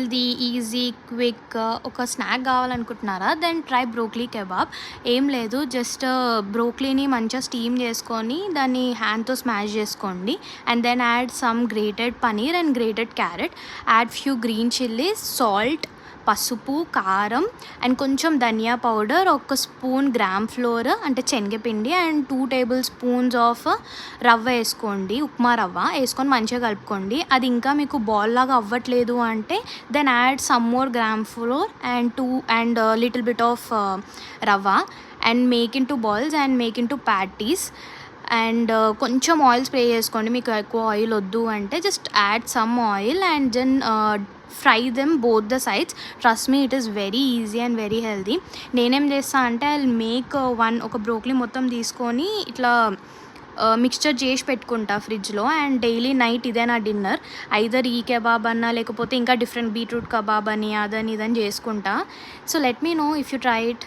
Healthy, easy, quick ఒక snack కావాలనుకుంటున్నారా? Then try broccoli kebab. ఏం లేదు, జస్ట్ బ్రోకలీని మంచిగా స్టీమ్ చేసుకొని దాన్ని హ్యాండ్తో స్మాష్ చేసుకోండి. And then add some grated paneer and grated carrot. Add few green chillies, salt, పసుపు, కారం అండ్ కొంచెం ధనియా పౌడర్, ఒక స్పూన్ గ్రామ్ ఫ్లోర్ అంటే శనగపిండి అండ్ 2 టేబుల్ స్పూన్స్ ఆఫ్ రవ్వ వేసుకోండి. ఉప్మా రవ్వ వేసుకొని మంచిగా కలుపుకోండి. అది ఇంకా మీకు బాల్ లాగా అవ్వట్లేదు అంటే then add some more gram flour and little bit of rava and make in to balls and make in to patties. And కొంచెం ఆయిల్ స్ప్రే చేసుకోండి. మీకు ఎక్కువ ఆయిల్ వద్దు అంటే just add some oil and then fry them both the sides. Trust me, it is very easy and very healthy. నేనేం చేస్తా అంటే I make ఒక బ్రోకలీ మొత్తం తీసుకొని ఇట్లా మిక్స్చర్ చేసి పెట్టుకుంటా ఫ్రిడ్జ్లో. అండ్ డైలీ నైట్ ఇదే నా డిన్నర్. ఐదర్ ఈ కబాబ్ అన్నా లేకపోతే ఇంకా డిఫరెంట్ బీట్రూట్ కబాబ్ అని అదని ఇదని చేసుకుంటా. So let me know if you try it.